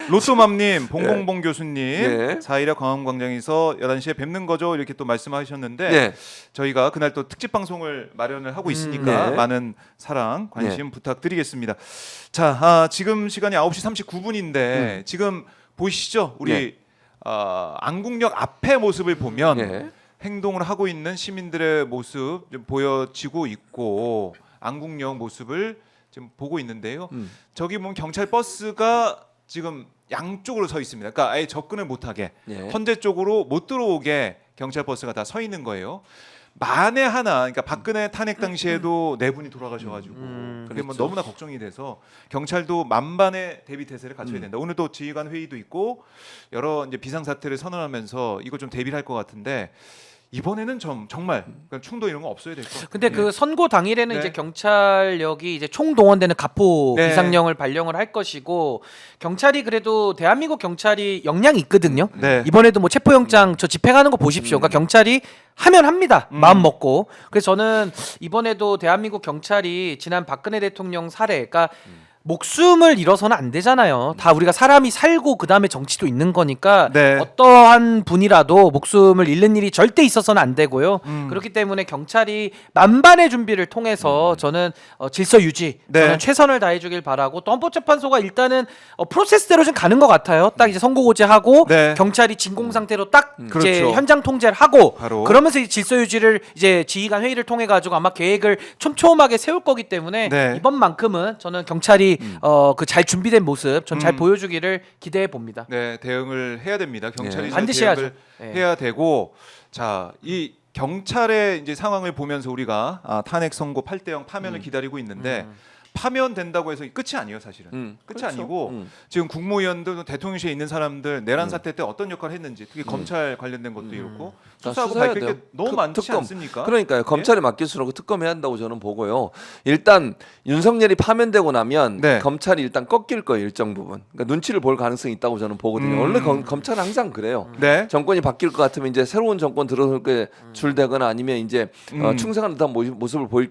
로또맘님, 봉봉봉 교수님, 네. 4일에 광화문광장에서 11시에 뵙는 거죠. 이렇게 또 말씀하셨는데 네. 저희가 그날 또 특집 방송을 마련을 하고 있으니까 네. 많은 사랑, 관심 부탁드리겠습니다. 자, 지금 시간이 9시 39분인데 지금 보이시죠? 우리 네. 안국역 앞의 모습을 보면 네. 행동을 하고 있는 시민들의 모습 좀 보여지고 있고 안국역 모습을 지금 보고 있는데요. 저기 보면 경찰 버스가 지금 양쪽으로 서 있습니다. 그러니까 아예 접근을 못하게 네. 헌재 쪽으로 못 들어오게 경찰 버스가 다 서 있는 거예요. 만에 하나, 그러니까 박근혜 탄핵 당시에도 네 분이 돌아가셔가지고 그게 뭐 그렇죠. 너무나 걱정이 돼서 경찰도 만반의 대비 태세를 갖춰야 된다. 오늘도 지휘관 회의도 있고 여러 이제 비상 사태를 선언하면서 이거 좀 대비를 할 것 같은데. 이번에는 정말 충돌 이런 거 없어야 될 것 같아요. 근데 그 선고 당일에는 네. 이제 경찰력이 이제 총동원되는 가포 네. 비상령을 발령을 할 것이고 경찰이 그래도 대한민국 경찰이 역량이 있거든요. 네. 이번에도 뭐 체포영장 저 집행하는 거 보십시오. 그러니까 경찰이 하면 합니다. 마음 먹고. 그래서 저는 이번에도 대한민국 경찰이 지난 박근혜 대통령 사례, 그러니까 목숨을 잃어서는 안 되잖아요. 다 우리가 사람이 살고 그 다음에 정치도 있는 거니까 네. 어떠한 분이라도 목숨을 잃는 일이 절대 있어서는 안 되고요. 그렇기 때문에 경찰이 만반의 준비를 통해서 저는 질서 유지, 네. 저는 최선을 다해주길 바라고 또 헌법재판소가 일단은 프로세스대로 좀 가는 것 같아요. 딱 이제 선고고지하고 네. 경찰이 진공 상태로 딱 이제 그렇죠. 현장 통제를 하고 바로. 그러면서 이제 질서 유지를 이제 지휘관 회의를 통해 가지고 아마 계획을 촘촘하게 세울 거기 때문에 네. 이번만큼은 저는 경찰이 그 잘 준비된 모습 전 잘 보여주기를 기대해 봅니다. 네, 대응을 해야 됩니다. 경찰이 네. 잘 반드시 대응을 해야죠. 네. 해야 되고, 자, 이 경찰의 이제 상황을 보면서 우리가 탄핵 선고 8대0 파면을 기다리고 있는데 파면된다고 해서 끝이 아니에요, 사실은. 끝이 그렇죠. 아니고 지금 국무위원들, 대통령실에 있는 사람들 내란 사태 때 어떤 역할을 했는지, 특히 검찰 관련된 것도 이렇고 다 수사하고 수사해야 밝힐 게 돼요. 너무 많지 특검. 않습니까? 그러니까요. 검찰에 맡길수록 특검해야 한다고 저는 보고요. 일단 윤석열이 파면되고 나면 네. 검찰이 일단 꺾일 거예요. 일정 부분. 그러니까 눈치를 볼 가능성이 있다고 저는 보거든요. 원래 검찰은 항상 그래요. 네. 정권이 바뀔 것 같으면 이제 새로운 정권 들어설 게 줄되거나 아니면 이제 충성하는 듯한 모습을 보일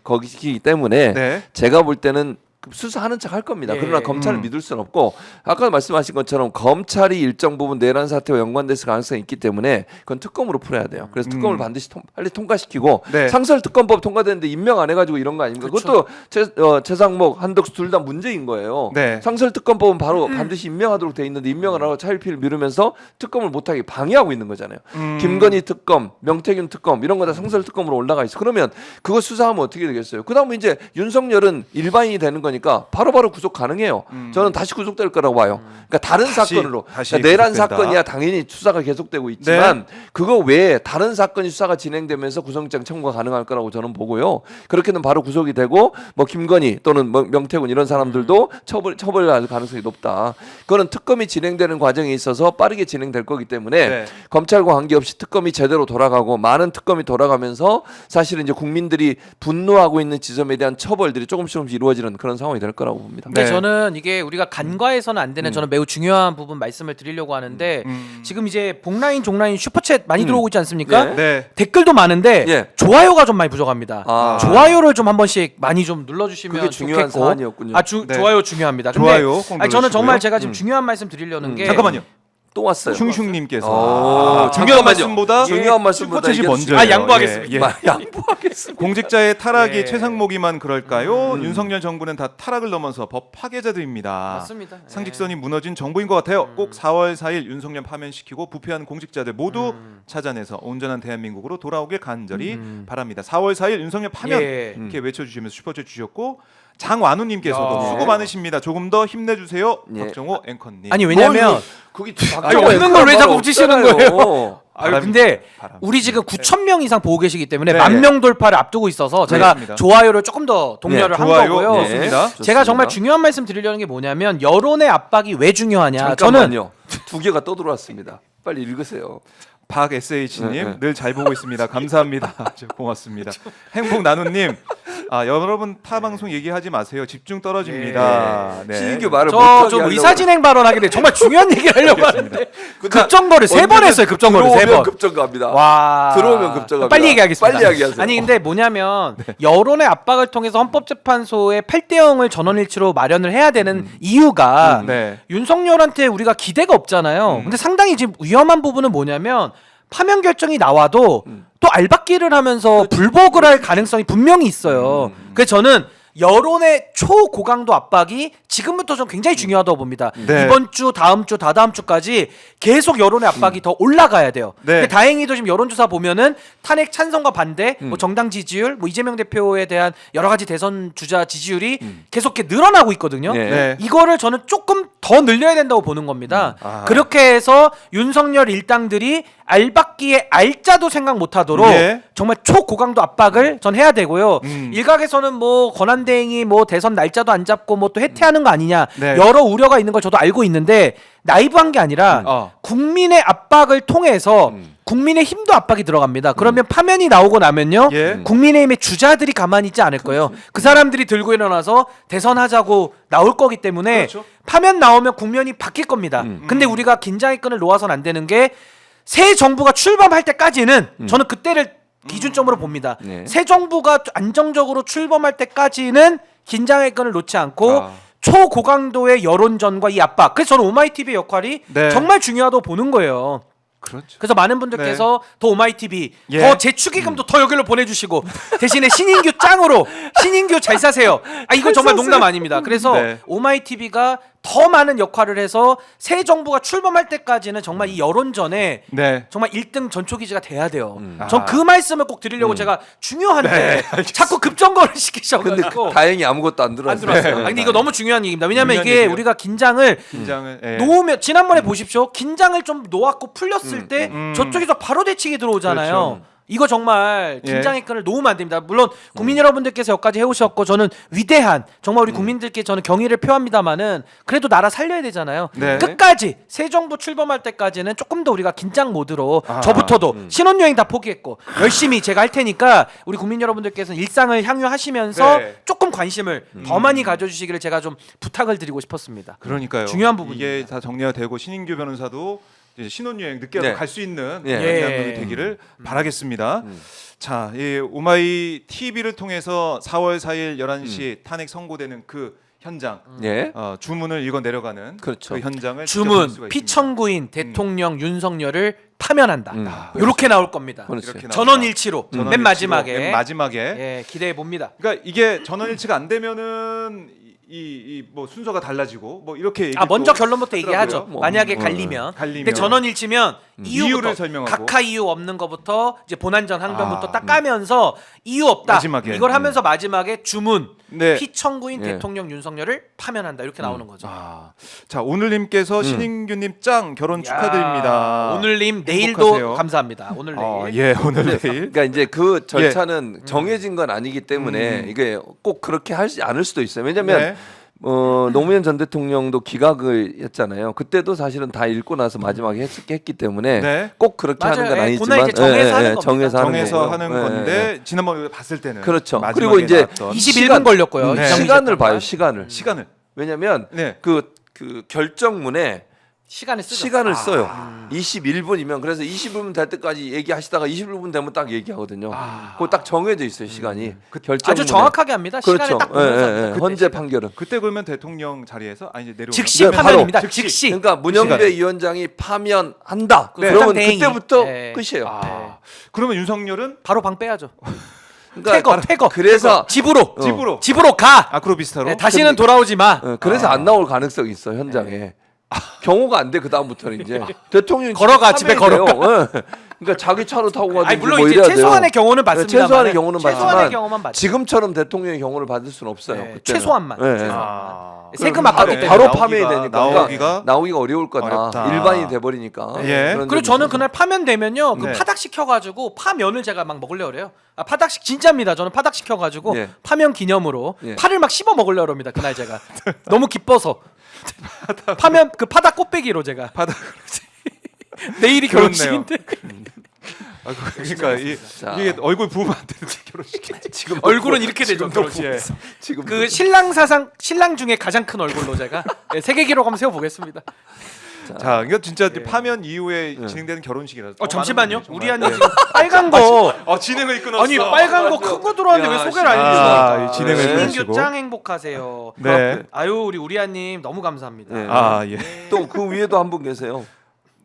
거기 때문에 네. 제가 볼 때는 수사하는 척 할 겁니다. 예. 그러나 검찰을 믿을 수는 없고 아까 말씀하신 것처럼 검찰이 일정 부분 내란 사태와 연관됐을 가능성이 있기 때문에 그건 특검으로 풀어야 돼요. 그래서 특검을 반드시 빨리 통과시키고 네. 상설특검법 통과됐는데 임명 안 해가지고 이런 거 아닙니까? 그렇죠. 그것도 최상목, 한덕수 둘 다 문제인 거예요. 네. 상설특검법은 바로 반드시 임명하도록 돼 있는데 임명을 하고 차일피일 미루면서 특검을 못하게 방해하고 있는 거잖아요. 김건희 특검, 명태균 특검 이런 거 다 상설특검으로 올라가 있어. 그러면 그거 수사하면 어떻게 되겠어요? 그다음에 이제 윤석열은 일반인이 되는 거니까 바로바로 구속 가능해요. 저는 다시 구속될 거라고 봐요. 그러니까 다른 다시 사건으로 구속된다. 내란 사건이야 당연히 수사가 계속되고 있지만 그거 외에 다른 사건이 수사가 진행되면서 구속영장 청구가 가능할 거라고 저는 보고요. 그렇게 되면 바로 구속이 되고 뭐 김건희 또는 뭐 명태균 이런 사람들도 처벌할 가능성이 높다. 그거는 특검이 진행되는 과정에 있어서 빠르게 진행될 거기 때문에 네. 검찰과 관계없이 특검이 제대로 돌아가고 많은 특검이 돌아가면서 사실은 이제 국민들이 분노하고 있는 지점에 대한 처벌들이 조금씩 이루어지는 그런 상황이 될 거라고 봅니다. 근데 네. 저는 이게 우리가 간과해서는 안 되는 저는 매우 중요한 부분 말씀을 드리려고 하는데 지금 이제 복라인, 종라인, 슈퍼챗 많이 들어오고 있지 않습니까? 예. 네. 댓글도 많은데 예. 좋아요가 좀 많이 부족합니다. 아. 좋아요를 좀 한 번씩 많이 좀 눌러주시면 그게 중요한 좋겠고. 사안이었군요. 네. 좋아요 중요합니다. 근데 좋아요 꼭 아니, 저는 정말 눌러주시고요. 제가 지금 중요한 말씀 드리려는 게 잠깐만요. 또 왔어요. 슝슝님께서 오, 중요한 잠깐만요. 말씀보다 중요한 말씀보다 슈퍼챗이 이게 먼저예요. 아, 양보하겠습니다. 예, 예. 양보하겠습니다. 공직자의 타락이 예. 최상목이만 그럴까요? 윤석열 정부는 다 타락을 넘어서 법 파괴자들입니다. 맞습니다. 예. 상직선이 무너진 정부인 것 같아요. 꼭 4월 4일 윤석열 파면시키고 부패한 공직자들 모두 찾아내서 온전한 대한민국으로 돌아오길 간절히 바랍니다. 4월 4일 윤석열 파면 예. 이렇게 외쳐주시면서 슈퍼챗 주셨고 장완우님께서도 야. 수고 많으십니다. 조금 더 힘내주세요. 예. 박정호 앵커님. 아니 왜냐면 거기 없는 걸 왜 자꾸 붙이시는 거예요? 바람이- 근데 바람. 우리 지금 9천 명 이상 보고 계시기 때문에 네. 10,000명 돌파를 앞두고 있어서 제가 그렇습니다. 좋아요를 조금 더 독려를 네, 한 좋아요. 거고요. 네. 좋습니다. 제가 정말 중요한 말씀 드리려는 게 뭐냐면 여론의 압박이 왜 중요하냐. 저는 잠깐만요. 두 개가 또 들어왔습니다. 빨리 읽으세요. 박 SH님 네, 네. 늘 잘 보고 있습니다. 감사합니다. 아주 고맙습니다. 행복 나누님 여러분 타 방송 얘기하지 마세요. 집중 떨어집니다. 네. 신인규 말을 저 못하게 좀 하려고 의사진행 발언하길래 정말 중요한 얘기를 하려고 하는데 급정거를 3번 했어요. 급정거를 들어오면 3번. 급정거합니다. 와. 들어오면 급정거합니다. 빨리 얘기하겠습니다. 빨리 얘기하세요. 아니 근데 뭐냐면 여론의 압박을 통해서 헌법재판소에 8대 0을 전원일치로 마련을 해야 되는 이유가 네. 윤석열한테 우리가 기대가 없잖아요. 근데 상당히 지금 위험한 부분은 뭐냐면 파면 결정이 나와도 또 알박기를 하면서 불복을 할 가능성이 분명히 있어요. 그래서 저는 여론의 초고강도 압박이 지금부터 좀 굉장히 중요하다고 봅니다. 네. 이번 주, 다음 주, 다다음 주까지 계속 여론의 압박이 더 올라가야 돼요. 네. 근데 다행히도 지금 여론조사 보면은 탄핵 찬성과 반대, 뭐 정당 지지율, 뭐 이재명 대표에 대한 여러 가지 대선 주자 지지율이 계속 이렇게 늘어나고 있거든요. 네. 네. 이거를 저는 조금 더 늘려야 된다고 보는 겁니다. 아. 그렇게 해서 윤석열 일당들이 알박기의 알짜도 생각 못하도록 예. 정말 초고강도 압박을 전 해야 되고요. 음. 일각에서는 뭐 권한대행이 뭐 대선 날짜도 안 잡고 뭐 또 해태하는 거 아니냐 네. 여러 우려가 있는 걸 저도 알고 있는데 나이브한 게 아니라 국민의 압박을 통해서 국민의 힘도 압박이 들어갑니다. 그러면 파면이 나오고 나면요. 예. 국민의힘의 주자들이 가만히 있지 않을 거예요. 그 사람들이 들고 일어나서 대선하자고 나올 거기 때문에 그렇죠. 파면 나오면 국면이 바뀔 겁니다. 근데 우리가 긴장의 끈을 놓아서는 안 되는 게 새 정부가 출범할 때까지는 저는 그때를 기준점으로 봅니다. 네. 새 정부가 안정적으로 출범할 때까지는 긴장의 끈을 놓지 않고 아. 초고강도의 여론전과 이 압박. 그래서 저는 오마이TV의 역할이 네. 정말 중요하다고 보는 거예요. 그렇죠. 그래서 많은 분들께서 더 오마이TV 예. 더 재축의금도 더 여기로 보내주시고 대신에 신인규 짱으로 신인규 잘 사세요. 이건 정말 농담 아닙니다. 그래서 네. 오마이TV가 더 많은 역할을 해서 새 정부가 출범할 때까지는 정말 이 여론전에 네. 정말 1등 전초기지가 돼야 돼요. 아. 전 그 말씀을 꼭 드리려고 제가 중요한데 자꾸 급정거를 근데 시키셔가지고 다행히 아무것도 안 안 들어왔어요. 들어왔어요. 근데 이거 너무 중요한 얘기입니다. 왜냐하면 중요한 이게 얘기예요. 우리가 긴장을 긴장을 예. 놓으면 지난번에 보십시오. 긴장을 좀 놓았고 풀렸을 때 음. 저쪽에서 바로 대치기 들어오잖아요. 그렇죠. 이거 정말 예. 긴장의 끈을 놓으면 안 됩니다. 물론 국민 여러분들께서 여기까지 해오셨고 저는 위대한 정말 우리 국민들께 저는 경의를 표합니다마는 그래도 나라 살려야 되잖아요. 네. 끝까지 새 정부 출범할 때까지는 조금 더 우리가 긴장 모드로 아. 저부터도 신혼여행 다 포기했고 열심히 제가 할 테니까 우리 국민 여러분들께서는 일상을 향유하시면서 네. 조금 관심을 더 많이 가져주시기를 제가 좀 부탁을 드리고 싶었습니다. 그러니까요. 중요한 부분입니다. 이게 다 정리가 되고 신인규 변호사도 이제 신혼여행 늦게라도 네. 갈 수 있는 예. 대한민국이 되기를 바라겠습니다. 자, 이 오마이 TV를 통해서 4월 4일 11시 탄핵 선고되는 그 현장 예. 주문을 읽어 내려가는 그렇죠. 그 현장을 직접 볼 수가 주문 있습니다. 피청구인 대통령 윤석열을 파면한다. 아, 이렇게 나올 겁니다. 그렇죠. 이렇게 나옵니다. 전원일치로 전원일치로 맨 마지막에 맨 마지막에 예, 기대해 봅니다. 그러니까 이게 전원일치가 안 되면은 이 뭐 순서가 달라지고 뭐 이렇게 얘기 먼저 또 결론부터 얘기하죠. 하더라고요. 뭐, 만약에 뭐, 갈리면. 갈리면. 근데 전원일치면 이유를 이유부터 설명하고. 각하 이유 없는 거부터 이제 본안전 항변부터 딱 까면서 이유 없다. 마지막에. 이걸 하면서 마지막에 주문 네. 피청구인 예. 대통령 윤석열을 파면한다. 이렇게 나오는 거죠. 자 오늘님께서 신인규님 짱 결혼 축하드립니다. 야, 오늘님 내일도 행복하세요. 감사합니다. 오늘 내일. 예 오늘 내일. 그러니까 이제 그 절차는 정해진 건 아니기 때문에 이게 꼭 그렇게 하지 않을 수도 있어요. 왜냐하면 네. 노무현 전 대통령도 기각을 했잖아요. 그때도 사실은 다 읽고 나서 마지막에 했기 때문에 네. 꼭 그렇게 맞아요. 하는 건 예, 아니지만 그날 이제 정해서 하는 겁니다. 정해서 하는 정해서 거고요. 하는 예, 건데 예. 지난번에 우리가 봤을 때는 그렇죠. 마지막에 그리고 이제 나왔던 21분 걸렸고요. 네. 이정미 시간을 재판관. 봐요. 시간을. 왜냐하면 네. 그 결정문에 시간을 쓰죠. 시간을 써요. 21분이면 그래서 21분 될 때까지 얘기하시다가 21분 되면 딱 얘기하거든요. 그거 딱 정해져 있어요. 시간이. 그 결정문에. 아주 정확하게 합니다. 그렇죠. 시간을 딱 보면서 합니다. 그때 헌재 판결은. 그때 그러면 대통령 자리에서 아니 이제 내려오면 즉시 네, 파면입니다. 바로. 즉시. 그러니까 문영배 시간에. 위원장이 파면한다. 네. 그러면 대행이. 그때부터 네. 끝이에요. 그러면 윤석열은 바로 방 빼야죠. 그러니까 퇴거. 그래서 집으로. 집으로 집으로 가. 아크로비스타로 네, 다시는 돌아오지 마. 그래서 안 나올 가능성이 있어 현장에. 경호가 안 돼 그 다음부터는 이제 대통령이 걸어가, 집에 그러니까 자기 차로 타고 가든지 아니 물론 뭐 이제 이래야 최소한의 돼요. 경우는 받습니다. 최소한의 경우는 최소한의 받지만 경우만 받죠. 지금처럼 대통령의 경우를 받을 수는 없어요. 네, 그때는. 최소한만. 네. 최소한만. 아. 세금 그럼 아깝기 바로- 때문에. 바로 파면이 되니까 나오기가 나오기가 어려울 거다. 어렵다. 일반이 돼버리니까. 예. 그런 그리고 점이 저는 있어서. 그날 파면되면요 그 네. 파닭 시켜가지고 파면을 제가 막 먹으려고 그래요. 파닭식 진짜입니다. 저는 파닭 시켜가지고 예. 파면 기념으로 예. 파를 막 씹어 먹으려고 합니다. 그날 제가 너무 기뻐서 파면 그 파닭 꽃배기로 제가 바닥 내일이 그렇네요. 결혼식인데 아, 그러니까 자. 이게 얼굴 부으면 안 되는데 결혼식에. 지금 얼굴은 이렇게 되죠. 결혼식에. 그 신랑 중에 가장 큰 얼굴로 제가 세계 기록 한번 세워 보겠습니다. 자, 이거 진짜 파면 이후에 진행되는 결혼식이라서. 잠시만요. 정말- 우리 한님 지금 빨간 거 진행을 끊었어. 아니 빨간 거 큰 거 들어왔는데 왜 소개를 안 해주십니까? 이 진행을 시민 끊으시고. 교장 행복하세요. 네. 아유 우리 우리아님 너무 감사합니다. 네. 예. 또 그 위에도 한 분 계세요.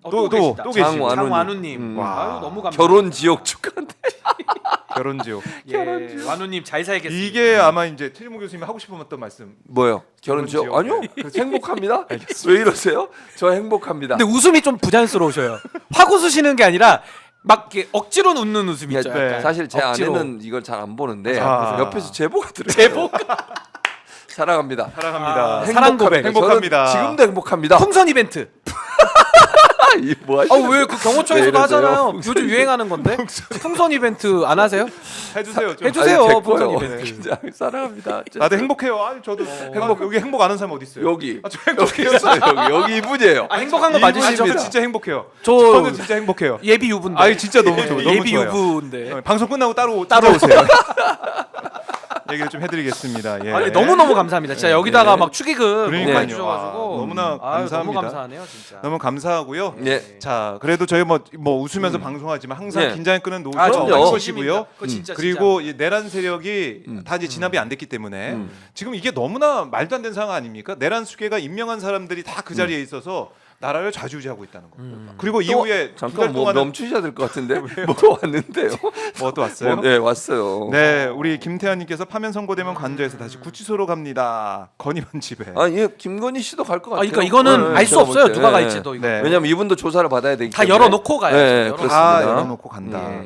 또 계시다. 계시고. 장완우님. 와. 아유 너무 감사합니다. 결혼 지옥 축하한데. 결혼지요. 예, 완우님 잘 살겠습니다. 이게 아마 이제 최진모 교수님이 하고 싶었던 말씀. 뭐요? 결혼 지옥? 지옥. 아니요. 행복합니다. 왜 이러세요? 저 행복합니다. 근데 웃음이 좀 부자연스러우셔요. 확 웃으시는 게 아니라 막 이렇게 억지로 웃는 웃음 야, 있죠. 네. 약간. 사실 제 억지로. 아내는 이걸 잘 안 보는데 아. 옆에서 제보가 들어요. 제보 사랑합니다. 사랑합니다. 사랑 고백. 행복합니다. 저는 지금도 행복합니다. 풍선 이벤트. 이 뭐 하시는 왜 그 경호처에서도 왜 이러세요? 하잖아요. 요즘 유행하는 건데. 풍선 이벤트 안 하세요? 해주세요. 좀. 해주세요. 아니, 풍선 됐고요. 이벤트. 그냥 사랑합니다. 다들 행복해요. 저도 여기 행복 안 하는 사람 어디 있어요? 여기 저 행복해요. 여기 이분이에요. 행복한 거 저도 맞으십니다. 진짜 행복해요. 저 저는 진짜 행복해요. 예비 유부인데. 아니 진짜 너무 좋아요. 너무 예비 좋아요. 유부인데. 방송 끝나고 따로 오세요. 얘기를 좀 해드리겠습니다. 예. 아니 너무 너무 감사합니다. 진짜 여기다가 막 축의금 그러니까요. 많이 주셔가지고 와, 너무나 아유, 감사합니다. 너무 감사하네요 진짜. 너무 감사하고요. 네. 자, 그래도 저희 뭐 웃으면서 방송하지만 항상 네. 긴장의 끈은 놓지 그럼요. 마시고요. 그거 진짜 그리고 이 내란 세력이 다 이제 진압이 안 됐기 때문에 지금 이게 너무나 말도 안 되는 상황 아닙니까? 내란 수계가 임명한 사람들이 다 그 자리에 있어서 나라를 좌지우지하고 있다는 거. 그리고 이후에 잠깐 뭐 동안은 멈추셔야 될 것 같은데 뭐 왔는데요. 뭐 또 왔어요? 네 왔어요. 네, 우리 김태환님께서 파면 선고되면 관저에서 다시 구치소로 갑니다. 건의원 집에. 아니 김건희 씨도 갈 것 같아요. 그러니까 이거는 알 수 제가 없어요. 볼 때. 누가 갈지도 이거. 네. 왜냐면 이분도 조사를 받아야 되기 다 때문에 열어놓고 가야죠. 네, 열어놓고. 그렇습니다. 다 열어놓고 간다. 예.